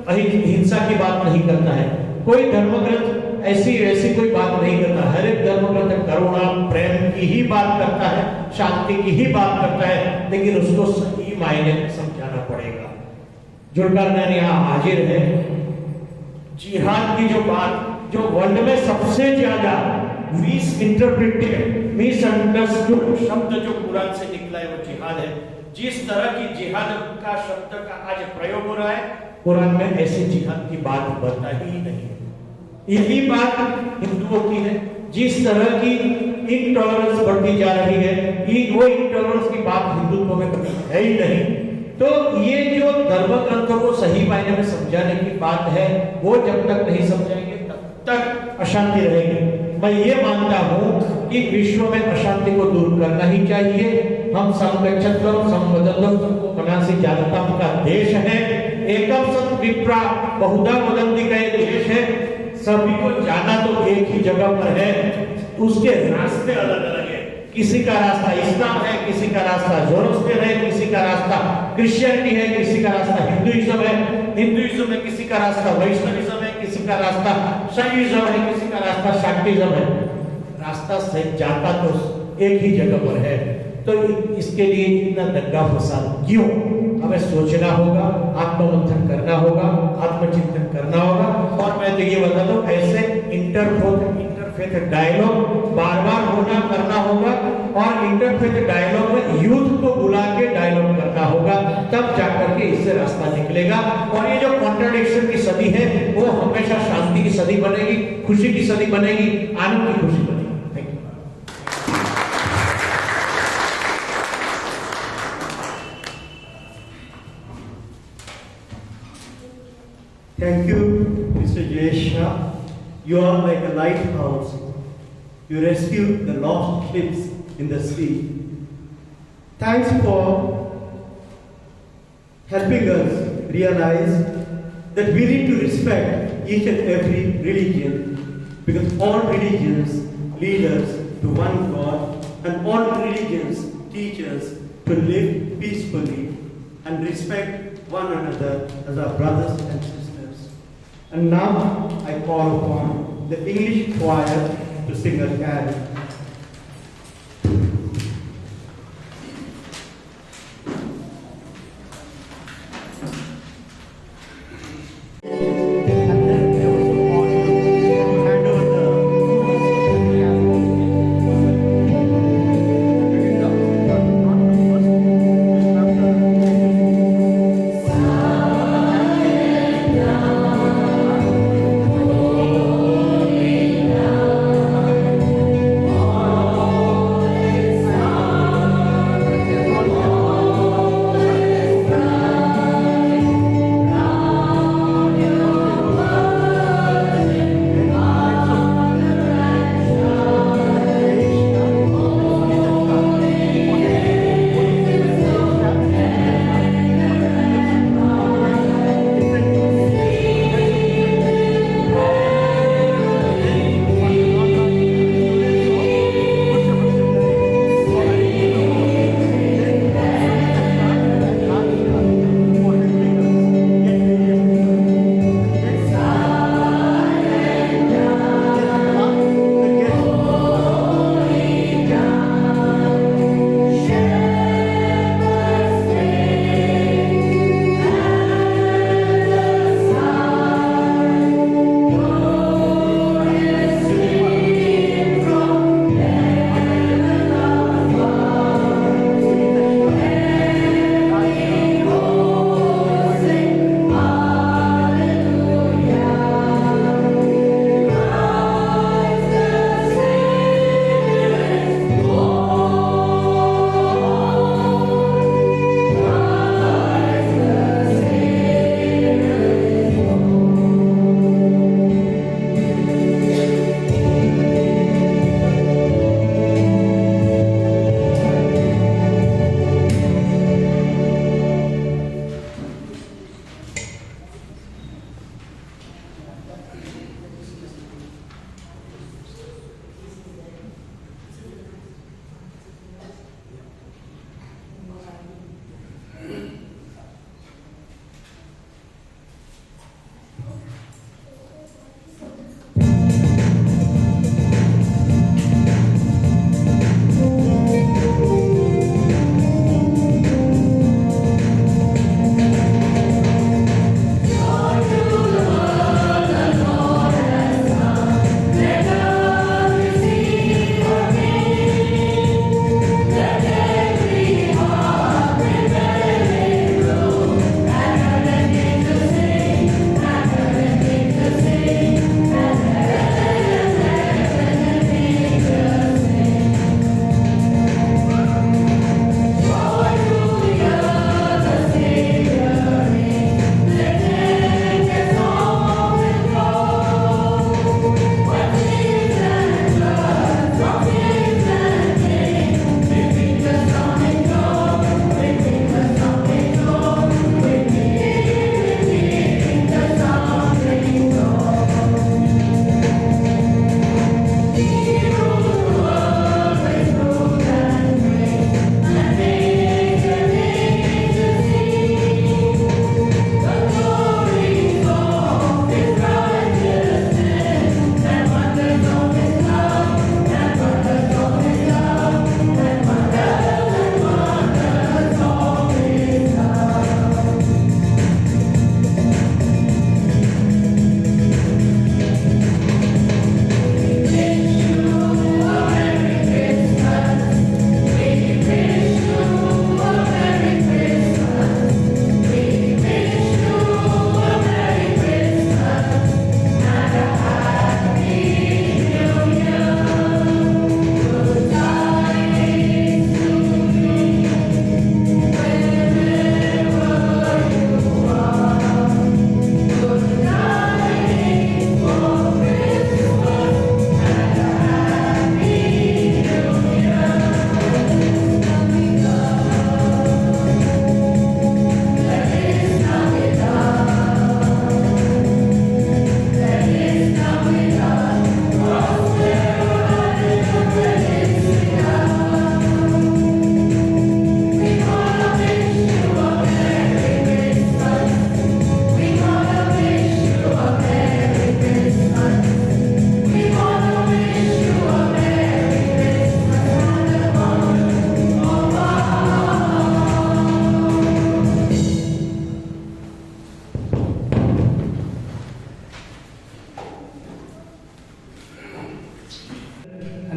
हिंसा की बात नहीं करता है, कोई धर्मग्रंथ ऐसी वैसी कोई बात नहीं करता। हर एक धर्मग्रंथ करुणा, प्रेम की ही बात करता है, शांति की ही बात करता है, लेकिन उसको सही मायने में समझाना पड़ेगा। जुड़कर यहाँ हाजिर है। जिहाद की जो बात, जो वर्ल्ड में सबसे ज्यादा मिसइंटरप्रेटेड, मिसअंडरस्टूड शब्द जो कुरान से निकला है वो जिहाद है। जिस तरह की जिहाद का शब्द का आज प्रयोग हो रहा है, कुरान में ऐसे जिहाद की बात बनता ही नहीं। यही बात हिंदुओं की है। जिस तरह की इंटॉलरेंस बढ़ती जा रही है, वो इंटॉलरेंस की बात हिंदुत्व में कभी है ही नहीं। तो ये जो धर्म ग्रंथों को सही मायने में समझाने की बात है, वो जब तक नहीं समझाएंगे तब तक अशांति रहेगी। मैं ये मानता हूँ कि विश्व में अशांति को दूर करना ही चाहिए। हम संगच्छत्वम संवदनम मनासी जानताम का देश है। एकम सत विप्रा बहुधा वदंती का एक देश है। सभी को जाना तो एक ही जगह पर है, उसके रास्ते अलग अलग है। किसी का रास्ता इस्लाम है, किसी का रास्ता जोरोस्ट्रियन है, किसी का रास्ता क्रिश्चियनिटी है, किसी का रास्ता हिंदुइज्म है, हिंदुइज्म में किसी का रास्ता वैष्णविज्म है, किसी का रास्ता शैविज्म है, किसी का रास्ता शाक्तिज्म है। रास्ता सही जाता तो एक ही जगह पर है। तो इसके लिए इतना दंगा फसाद क्यों? हमें सोचना होगा, आत्ममंथन करना होगा, आत्मचिंतन करना होगा। और मैं तो ये बता दूं, ऐसे इंटरफेथ डायलॉग बार-बार करना होगा और इंटरफेथ डायलॉग में यूथ को बुला के डायलॉग करना होगा, तब जाकर के इससे रास्ता निकलेगा। और ये जो कॉन्ट्रडिक्शन की सदी है, वो हमेशा शांति की सदी बनेगी, खुशी की सदी बनेगी, आनंद की खुशी बनेगी। Thank you, Mr. Jayesh Shah. You are like a lighthouse. You rescue the lost ships in the sea. Thanks for helping us realize that we need to respect each and every religion, because all religions lead us to one God, and all religions teach us to live peacefully and respect one another as our brothers and sisters. And now I call upon the English choir to sing a carol. Oh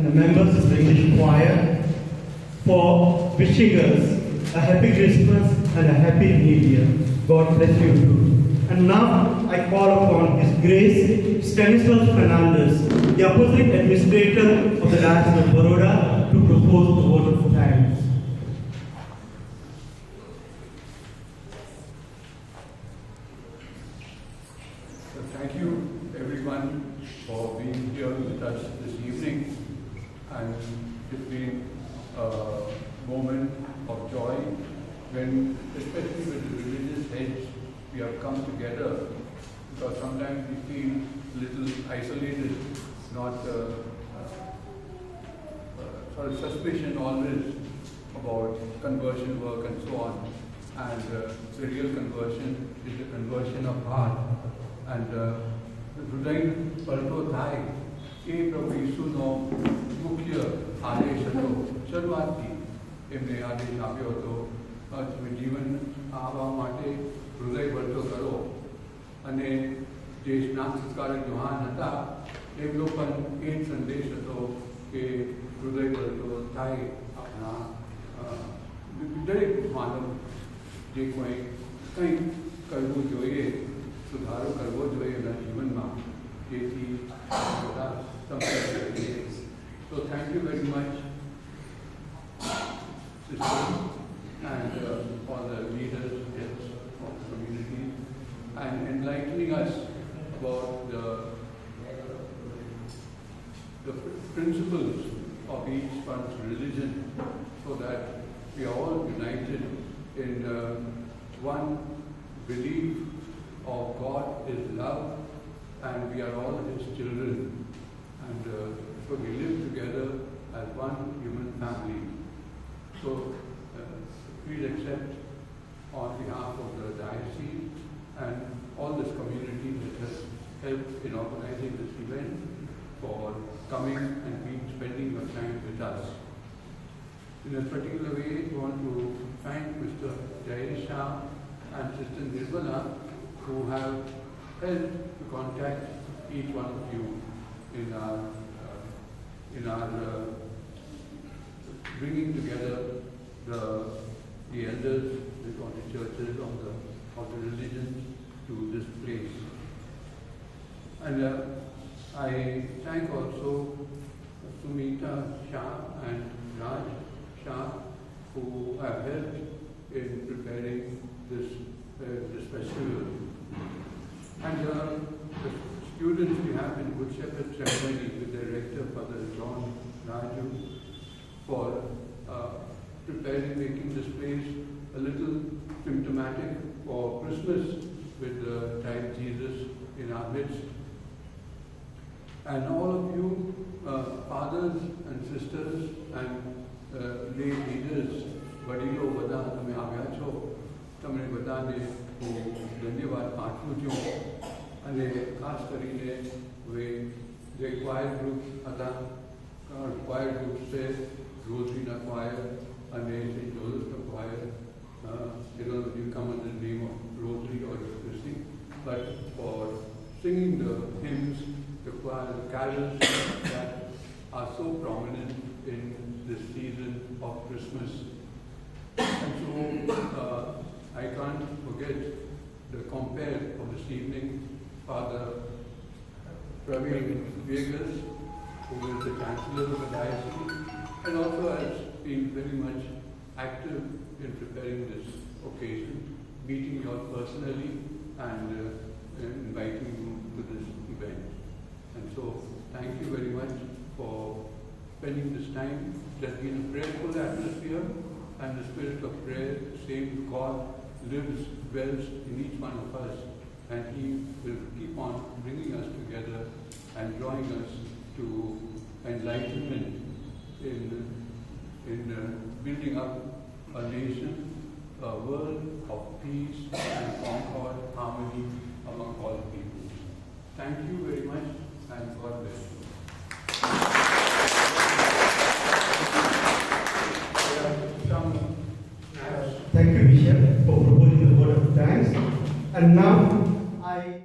and the members of the English choir for wishing us a happy Christmas and a happy New Year. God bless you too. And now I call upon His Grace Stanislav Fernandez, the Apostolic Administrator of the Diocese of Baroda, to propose the vote of thanks. So thank you everyone for being here with us this evening, and it's been a moment of joy when, especially with the religious heads, we have come together, because sometimes we feel a little isolated, not sort of suspicion always about conversion work and so on. And the real conversion is the conversion of heart. And હૃદય પલટો થાય એ પ્રભુ ઈસુનો મુખ્ય આદેશ હતો. શરૂઆતથી એમને આદેશ આપ્યો હતો, તમે જીવન આવવા માટે હૃદય પલટો કરો. અને જે સ્નાનસંસ્કારક યોહાન હતા એમનો પણ એ જ સંદેશ હતો કે હૃદય પલટો થાય. આપણા દરેક માનવ જે કંઈ કરવું જોઈએ, સુધારો કરવો જોઈએ એના જીવનમાં, જેથી બધા સંપર્ક કરીએ. So thank you very much, sisters, and all the leaders of the community, and enlightening us about the principles of each one's religion, so that we are all united in one belief of God is love, and we are all His children, and so we live together as one human family. So please accept on behalf of the diocese and all this community that has helped in organizing this event, for coming and spending your time with us. In a particular way, I want to thank Mr. Jayesh Shah and Sister Nirmala, who have helped to contact each one of you in our bringing together the elders of the churches of the religions to this place. And I thank also Sumita Shah and Raj Shah, who have helped in preparing this festival. And the students we have in Good Shepherd Ceremony with their rector, Father John Raju, for making this place a little symptomatic for Christmas with the child Jesus in our midst. And all of you, fathers and sisters and lay leaders, વડીલો બધા તમે આવ્યા છો, તમને બધાને હું ધન્યવાદ પાઠવું છું. અને ખાસ કરીને જે ક્વાયર ગ્રુપ હતા, ક્વાયર ગ્રુપ છે, રોઝરીના ક્વાયર અને Saint જોઝફના choir, you come under the name of Rosary or Eucharisty, but for singing the hymns, the choir, the carols that are so prominent in this season of Christmas. And so I can't forget the compare of this evening, Father Praveen Vegas, who is the Chancellor of the Diocese, and also has been very much active in preparing this occasion, meeting you all personally and inviting you to this event. And so thank you very much for spending this time. There's been a prayerful atmosphere, and the spirit of prayer, the same God, lives, dwells in each one of us, and He will keep on bringing us together and drawing us to enlightenment in building up a nation, a world of peace and concord, harmony among all people. Thank you very much, and God bless you. Thank you, Bishop, for proposing the word of thanks. And now I